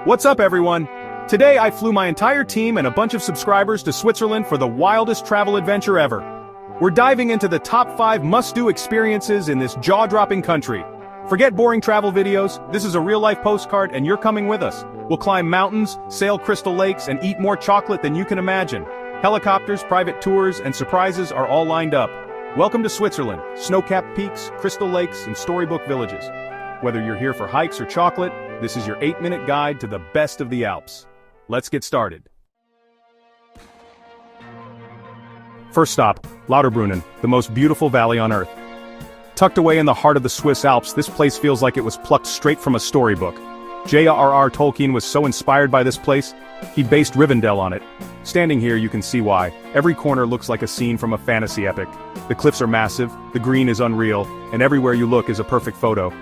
What's up, everyone? Today I flew my entire team and a bunch of subscribers to Switzerland for the wildest travel adventure ever. We're diving into the top 5 must-do experiences in this jaw-dropping country. Forget boring travel videos, this is a real-life postcard and you're coming with us. We'll climb mountains, sail crystal lakes, and eat more chocolate than you can imagine. Helicopters, private tours, and surprises are all lined up. Welcome to Switzerland, snow-capped peaks, crystal lakes, and storybook villages. Whether you're here for hikes or chocolate, this is your 8-minute guide to the best of the Alps. Let's get started. First stop, Lauterbrunnen, the most beautiful valley on Earth. Tucked away in the heart of the Swiss Alps, this place feels like it was plucked straight from a storybook. J.R.R. Tolkien was so inspired by this place, he based Rivendell on it. Standing here you can see why. Every corner looks like a scene from a fantasy epic. The cliffs are massive, the green is unreal, and everywhere you look is a perfect photo.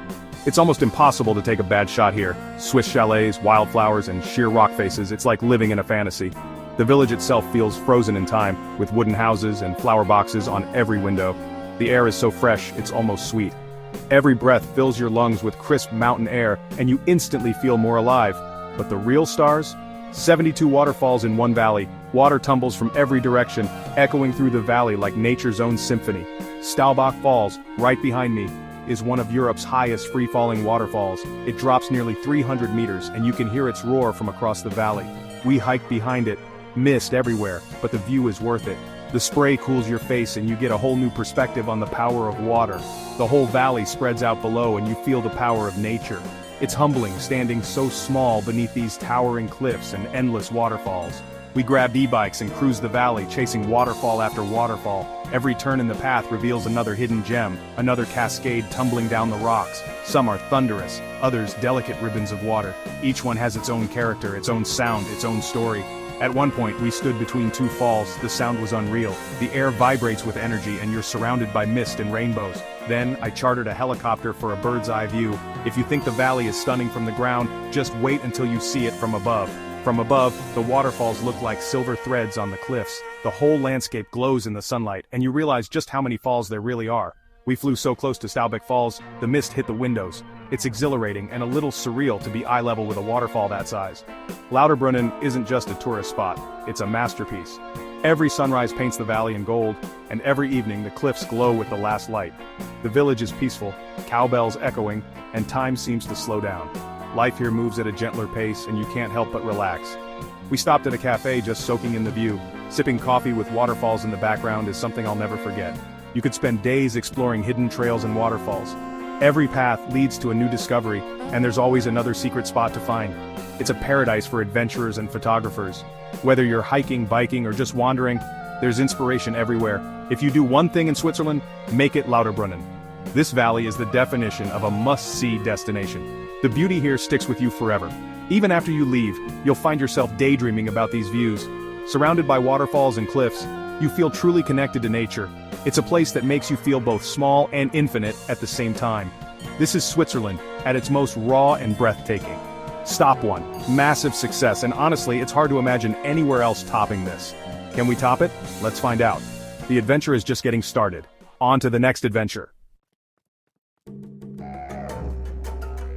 It's almost impossible to take a bad shot here. Swiss chalets, wildflowers, and sheer rock faces, it's like living in a fantasy. The village itself feels frozen in time, with wooden houses and flower boxes on every window. The air is so fresh, it's almost sweet. Every breath fills your lungs with crisp mountain air, and you instantly feel more alive. But the real stars? 72 waterfalls in one valley, water tumbles from every direction, echoing through the valley like nature's own symphony. Staubach Falls, right behind me, is one of Europe's highest free-falling waterfalls. It drops nearly 300 meters, and you can hear its roar from across the valley. We hiked behind it, mist everywhere, but the view is worth it. The spray cools your face and you get a whole new perspective on the power of water. The whole valley spreads out below and you feel the power of nature. It's humbling standing so small beneath these towering cliffs and endless waterfalls. We grabbed e-bikes and cruised the valley, chasing waterfall after waterfall. Every turn in the path reveals another hidden gem, another cascade tumbling down the rocks. Some are thunderous, others delicate ribbons of water. Each one has its own character, its own sound, its own story. At one point, we stood between two falls. The sound was unreal. The air vibrates with energy and you're surrounded by mist and rainbows. Then, I chartered a helicopter for a bird's-eye view. If you think the valley is stunning from the ground, just wait until you see it from above. From above, the waterfalls look like silver threads on the cliffs. The whole landscape glows in the sunlight, and you realize just how many falls there really are. We flew so close to Staubach Falls, the mist hit the windows. It's exhilarating and a little surreal to be eye level with a waterfall that size. Lauterbrunnen isn't just a tourist spot, it's a masterpiece. Every sunrise paints the valley in gold, and every evening the cliffs glow with the last light. The village is peaceful, cowbells echoing, and time seems to slow down. Life here moves at a gentler pace and you can't help but relax. We stopped at a cafe just soaking in the view. Sipping coffee with waterfalls in the background is something I'll never forget. You could spend days exploring hidden trails and waterfalls. Every path leads to a new discovery, and there's always another secret spot to find. It's a paradise for adventurers and photographers. Whether you're hiking, biking, or just wandering, there's inspiration everywhere. If you do one thing in Switzerland, make it Lauterbrunnen. This valley is the definition of a must-see destination. The beauty here sticks with you forever. Even after you leave, you'll find yourself daydreaming about these views. Surrounded by waterfalls and cliffs, you feel truly connected to nature. It's a place that makes you feel both small and infinite at the same time. This is Switzerland, at its most raw and breathtaking. Stop one, massive success, and honestly, it's hard to imagine anywhere else topping this. Can we top it? Let's find out. The adventure is just getting started. On to the next adventure.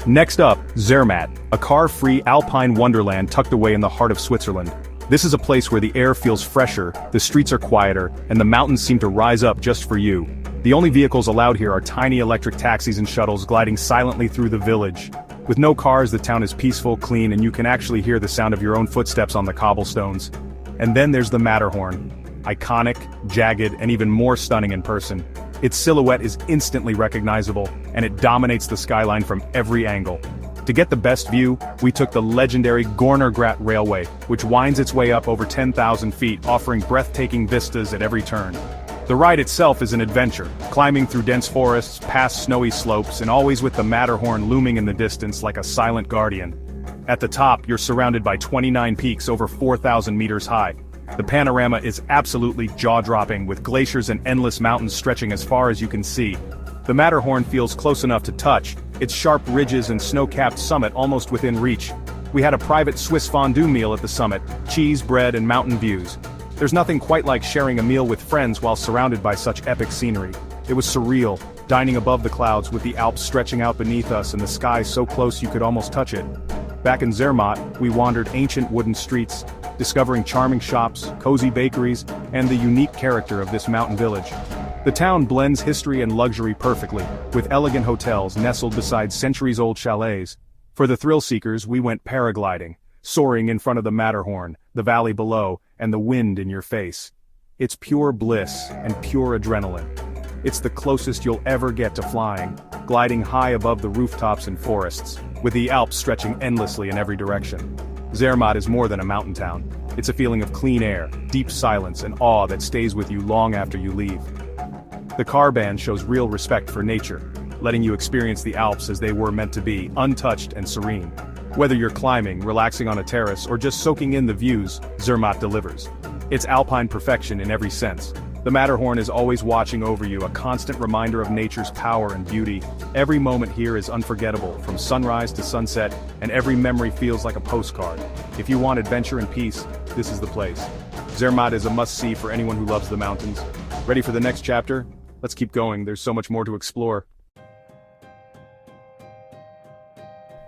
Next up, Zermatt, a car-free alpine wonderland tucked away in the heart of Switzerland. This is a place where the air feels fresher, the streets are quieter, and the mountains seem to rise up just for you. The only vehicles allowed here are tiny electric taxis and shuttles gliding silently through the village. With no cars, the town is peaceful, clean, and you can actually hear the sound of your own footsteps on the cobblestones. And then there's the Matterhorn. Iconic, jagged, and even more stunning in person. Its silhouette is instantly recognizable, and it dominates the skyline from every angle. To get the best view, we took the legendary Gornergrat Railway, which winds its way up over 10,000 feet, offering breathtaking vistas at every turn. The ride itself is an adventure, climbing through dense forests, past snowy slopes, and always with the Matterhorn looming in the distance like a silent guardian. At the top, you're surrounded by 29 peaks over 4,000 meters high. The panorama is absolutely jaw-dropping, with glaciers and endless mountains stretching as far as you can see. The Matterhorn feels close enough to touch, its sharp ridges and snow-capped summit almost within reach. We had a private Swiss fondue meal at the summit, cheese, bread, and mountain views. There's nothing quite like sharing a meal with friends while surrounded by such epic scenery. It was surreal, dining above the clouds with the Alps stretching out beneath us and the sky so close you could almost touch it. Back in Zermatt, we wandered ancient wooden streets, discovering charming shops, cozy bakeries, and the unique character of this mountain village. The town blends history and luxury perfectly, with elegant hotels nestled beside centuries-old chalets. For the thrill seekers, we went paragliding, soaring in front of the Matterhorn, the valley below, and the wind in your face. It's pure bliss and pure adrenaline. It's the closest you'll ever get to flying, gliding high above the rooftops and forests, with the Alps stretching endlessly in every direction. Zermatt is more than a mountain town. It's a feeling of clean air, deep silence, and awe that stays with you long after you leave. The car band shows real respect for nature, letting you experience the Alps as they were meant to be, untouched and serene. Whether you're climbing, relaxing on a terrace, or just soaking in the views, Zermatt delivers. It's alpine perfection in every sense. The Matterhorn is always watching over you, a constant reminder of nature's power and beauty. Every moment here is unforgettable, from sunrise to sunset, and every memory feels like a postcard. If you want adventure and peace, this is the place. Zermatt is a must-see for anyone who loves the mountains. Ready for the next chapter? Let's keep going, there's so much more to explore.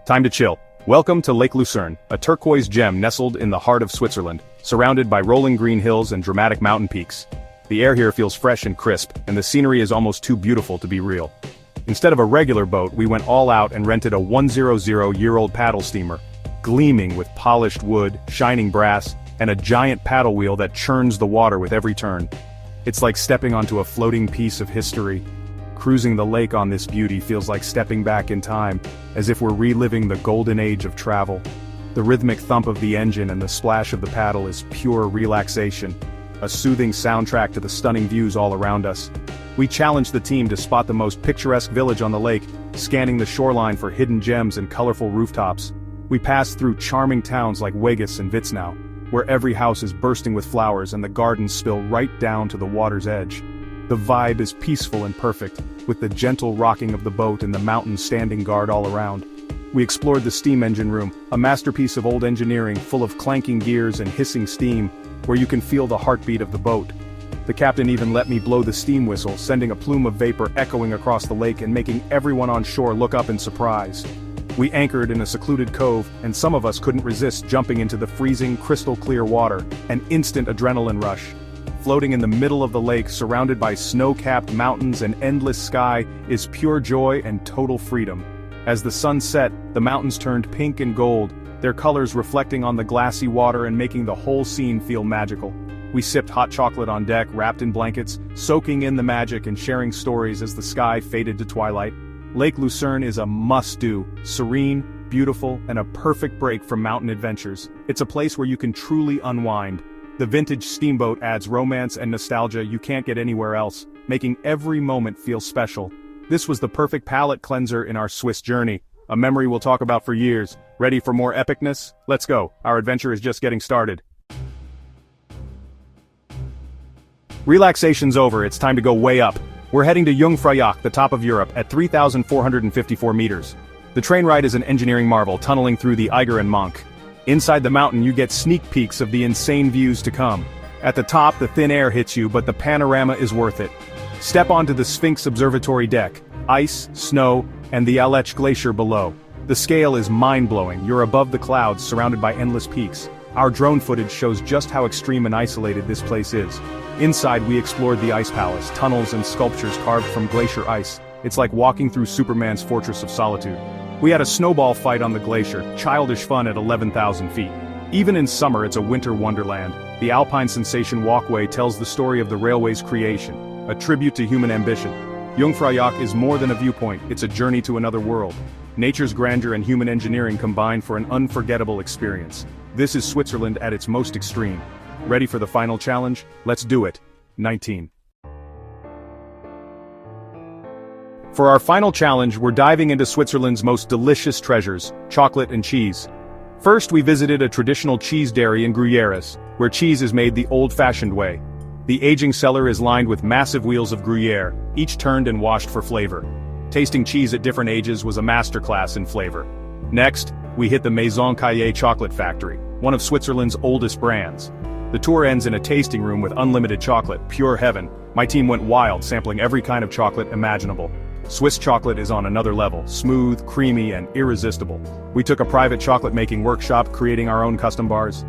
Time to chill. Welcome to Lake Lucerne, a turquoise gem nestled in the heart of Switzerland, surrounded by rolling green hills and dramatic mountain peaks. The air here feels fresh and crisp, and the scenery is almost too beautiful to be real. Instead of a regular boat, we went all out and rented a 100-year-old paddle steamer, gleaming with polished wood, shining brass, and a giant paddle wheel that churns the water with every turn. It's like stepping onto a floating piece of history. Cruising the lake on this beauty feels like stepping back in time, as if we're reliving the golden age of travel. The rhythmic thump of the engine and the splash of the paddle is pure relaxation, a soothing soundtrack to the stunning views all around us. We challenged the team to spot the most picturesque village on the lake, scanning the shoreline for hidden gems and colorful rooftops. We passed through charming towns like Weggis and Witznau, where every house is bursting with flowers and the gardens spill right down to the water's edge. The vibe is peaceful and perfect, with the gentle rocking of the boat and the mountains standing guard all around. We explored the steam engine room, a masterpiece of old engineering full of clanking gears and hissing steam, where you can feel the heartbeat of the boat. The captain even let me blow the steam whistle, sending a plume of vapor echoing across the lake and making everyone on shore look up in surprise. We anchored in a secluded cove, and some of us couldn't resist jumping into the freezing, crystal-clear water, an instant adrenaline rush. Floating in the middle of the lake, surrounded by snow-capped mountains and endless sky, is pure joy and total freedom. As the sun set, the mountains turned pink and gold, their colors reflecting on the glassy water and making the whole scene feel magical. We sipped hot chocolate on deck, wrapped in blankets, soaking in the magic and sharing stories as the sky faded to twilight. Lake Lucerne is a must-do, serene, beautiful, and a perfect break from mountain adventures. It's a place where you can truly unwind. The vintage Steamboat adds romance and nostalgia you can't get anywhere else, making every moment feel special. This was the perfect palate cleanser in our Swiss journey, a memory we'll talk about for years. Ready for more epicness? Let's go, our adventure is just getting started. Relaxation's over, it's time to go way up. We're heading to Jungfraujoch, the top of Europe, at 3,454 meters. The train ride is an engineering marvel, tunneling through the Eiger and Monk. Inside the mountain you get sneak peeks of the insane views to come. At the top the thin air hits you, but the panorama is worth it. Step onto the Sphinx Observatory deck, ice, snow, and the Aletsch Glacier below. The scale is mind-blowing, you're above the clouds surrounded by endless peaks. Our drone footage shows just how extreme and isolated this place is. Inside we explored the Ice Palace, tunnels and sculptures carved from glacier ice. It's like walking through Superman's Fortress of Solitude. We had a snowball fight on the glacier, childish fun at 11,000 feet. Even in summer it's a winter wonderland. The Alpine Sensation Walkway tells the story of the railway's creation, a tribute to human ambition. Jungfraujoch is more than a viewpoint, it's a journey to another world. Nature's grandeur and human engineering combine for an unforgettable experience. This is Switzerland at its most extreme. Ready for the final challenge? Let's do it. 19. For our final challenge, we're diving into Switzerland's most delicious treasures, chocolate and cheese. First, we visited a traditional cheese dairy in Gruyères, where cheese is made the old-fashioned way. The aging cellar is lined with massive wheels of Gruyère, each turned and washed for flavor. Tasting cheese at different ages was a masterclass in flavor. Next, we hit the Maison Caillé chocolate factory, one of Switzerland's oldest brands. The tour ends in a tasting room with unlimited chocolate, pure heaven. My team went wild, sampling every kind of chocolate imaginable. Swiss chocolate is on another level, smooth, creamy, and irresistible. We took a private chocolate-making workshop, creating our own custom bars.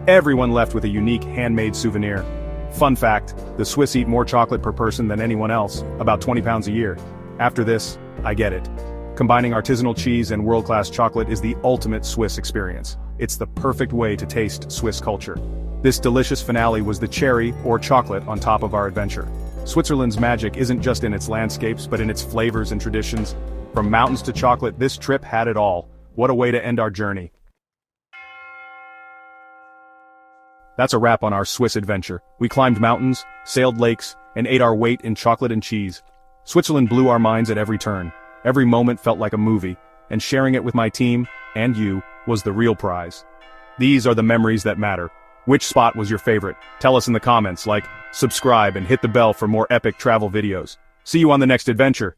Everyone left with a unique handmade souvenir. Fun fact, the Swiss eat more chocolate per person than anyone else, about 20 pounds a year. After this, I get it. Combining artisanal cheese and world-class chocolate is the ultimate Swiss experience. It's the perfect way to taste Swiss culture. This delicious finale was the cherry, or chocolate, on top of our adventure. Switzerland's magic isn't just in its landscapes but in its flavors and traditions. From mountains to chocolate, this trip had it all. What a way to end our journey. That's a wrap on our Swiss adventure. We climbed mountains, sailed lakes, and ate our weight in chocolate and cheese. Switzerland blew our minds at every turn. Every moment felt like a movie, and sharing it with my team, and you, was the real prize. These are the memories that matter. Which spot was your favorite? Tell us in the comments, subscribe, and hit the bell for more epic travel videos. See you on the next adventure.